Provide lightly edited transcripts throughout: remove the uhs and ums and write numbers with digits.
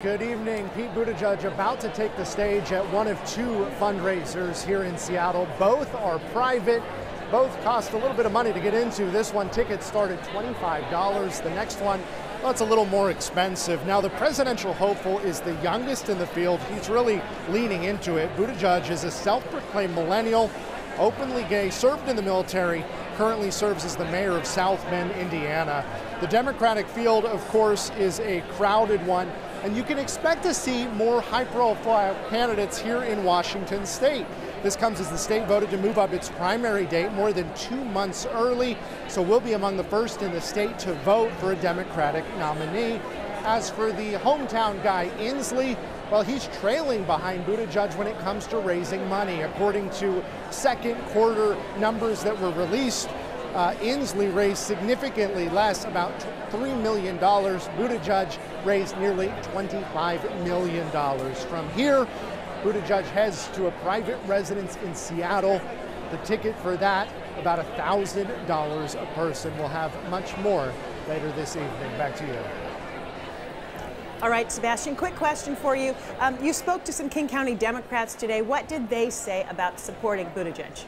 Good evening. Pete Buttigieg about to take the stage at one of two fundraisers here in Seattle. Both are private. Both cost a little bit of money to get into. This one, tickets start at $25. The next one, well, it's a little more expensive. Now, the presidential hopeful is the youngest in the field. He's really leaning into it. Buttigieg is a self-proclaimed millennial, openly gay, served in the military, currently serves as the mayor of South Bend, Indiana. The Democratic field, of course, is a crowded one, and you can expect to see more high-profile candidates here in Washington state. This comes as the state voted to move up its primary date more than 2 months early, so we'll be among the first in the state to vote for a Democratic nominee. As for the hometown guy, Inslee, well, he's trailing behind Buttigieg when it comes to raising money. According to second quarter numbers that were released, Inslee raised significantly less, about $3 million. Buttigieg raised nearly $25 million. From here, Buttigieg heads to a private residence in Seattle. The ticket for that, about $1,000 a person. We'll have much more later this evening. Back to you. All right, Sebastian, quick question for you. You spoke to some King County Democrats today. What did they say about supporting Buttigieg?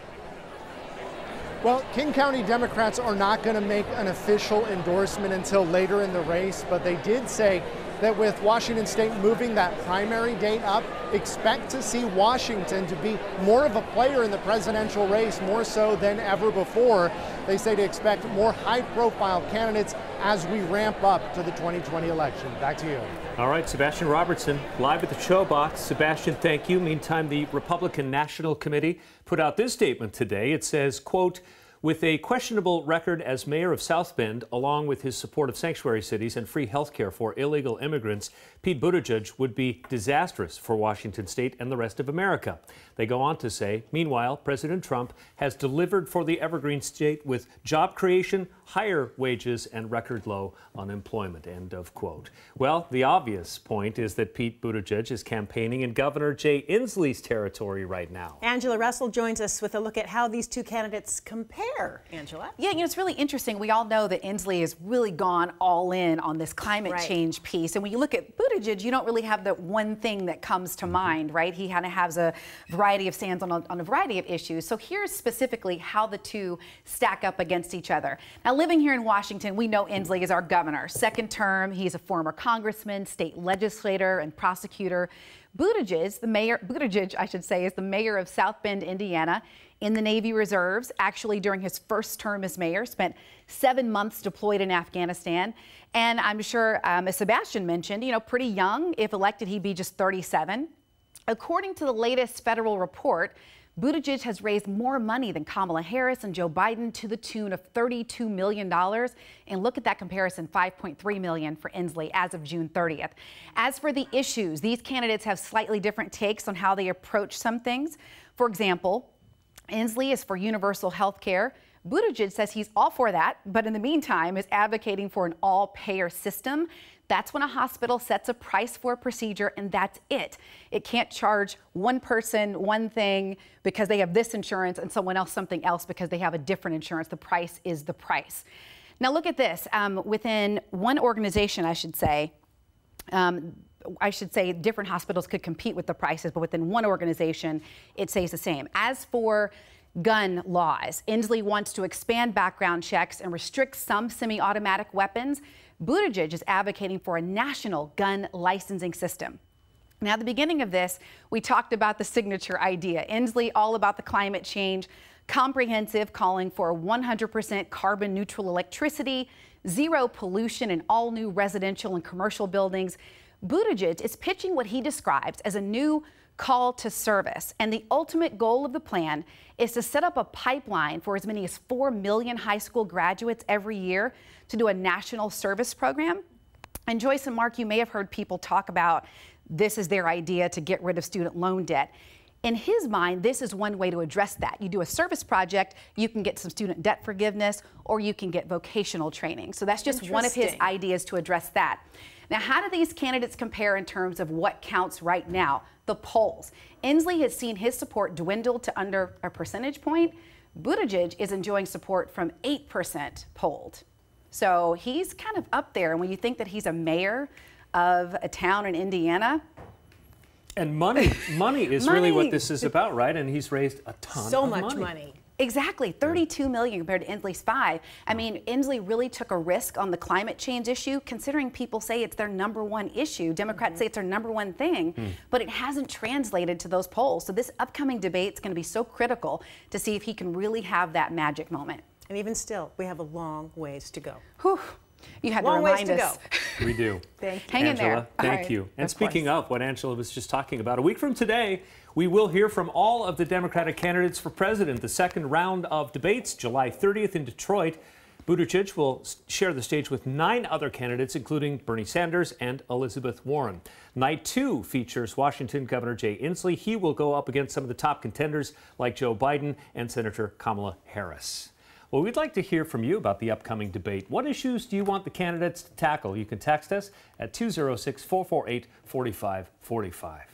Well, King County Democrats are not going to make an official endorsement until later in the race, but they did say that with Washington State moving that primary date up, expect to see Washington to be more of a player in the presidential race, more so than ever before. They say to expect more high-profile candidates as we ramp up to the 2020 election. Back to you. All right, Sebastian Robertson, live at the Showbox. Sebastian, thank you. Meantime, the Republican National Committee put out this statement today. It says, quote, with a questionable record as mayor of South Bend, along with his support of sanctuary cities and free health care for illegal immigrants, Pete Buttigieg would be disastrous for Washington state and the rest of America. They go on to say, meanwhile, President Trump has delivered for the Evergreen state with job creation, higher wages, and record low unemployment, end of quote. Well, the obvious point is that Pete Buttigieg is campaigning in Governor Jay Inslee's territory right now. Angela Russell joins us with a look at how these two candidates compare. Angela? Yeah, it's really interesting. We all know that Inslee has really gone all in on this climate change piece. And when you look at Buttigieg, you don't really have the one thing that comes to mind, right? He kind of has a variety of stands on a variety of issues. So here's specifically how the two stack up against each other. Now, living here in Washington, we know Inslee is our governor. Second term, he's a former congressman, state legislator, and prosecutor. Buttigieg, is the mayor of South Bend, Indiana, in the Navy Reserves. Actually, during his first term as mayor, spent 7 months deployed in Afghanistan. And I'm sure, as Sebastian mentioned, pretty young. If elected, he'd be just 37. According to the latest federal report, Buttigieg has raised more money than Kamala Harris and Joe Biden to the tune of $32 million. And look at that comparison, $5.3 million for Inslee as of June 30th. As for the issues, these candidates have slightly different takes on how they approach some things. For example, Inslee is for universal health care. Buttigieg says he's all for that, but in the meantime is advocating for an all-payer system. That's when a hospital sets a price for a procedure, and that's it. It can't charge one person one thing because they have this insurance and someone else something else because they have a different insurance. The price is the price. Now look at this. Within one organization, I should say different hospitals could compete with the prices, but within one organization, it stays the same. As for gun laws, Inslee wants to expand background checks and restrict some semi-automatic weapons. Buttigieg is advocating for a national gun licensing system. Now, at the beginning of this, we talked about the signature idea. Inslee, all about the climate change, comprehensive, calling for 100% carbon neutral electricity, zero pollution in all new residential and commercial buildings. Buttigieg is pitching what he describes as a new call to service. And the ultimate goal of the plan is to set up a pipeline for as many as 4 million high school graduates every year to do a national service program. And Joyce and Mark, you may have heard people talk about this is their idea to get rid of student loan debt. In his mind, this is one way to address that. You do a service project, you can get some student debt forgiveness, or you can get vocational training. So that's just one of his ideas to address that. Now, how do these candidates compare in terms of what counts right now? The polls. Inslee has seen his support dwindle to under a percentage point. Buttigieg is enjoying support from 8% polled. So he's kind of up there. And when you think that he's a mayor of a town in Indiana. And money is really what this is about, right? And he's raised a ton so of much money. Exactly, 32 million compared to Inslee's 5. I mean, Inslee really took a risk on the climate change issue, considering people say it's their #1 issue. Democrats say it's their #1 thing, but it hasn't translated to those polls. So this upcoming debate is going to be so critical to see if he can really have that magic moment. And even still, we have a long ways to go. Whew. You had long to remind ways to us. go. We do. Thank you. Hang in there. Angela, thank right. you. And speaking of what Angela was just talking about, a week from today, we will hear from all of the Democratic candidates for president. The second round of debates, July 30th in Detroit. Buttigieg will share the stage with 9 other candidates, including Bernie Sanders and Elizabeth Warren. Night 2 features Washington Governor Jay Inslee. He will go up against some of the top contenders like Joe Biden and Senator Kamala Harris. Well, we'd like to hear from you about the upcoming debate. What issues do you want the candidates to tackle? You can text us at 206-448-4545.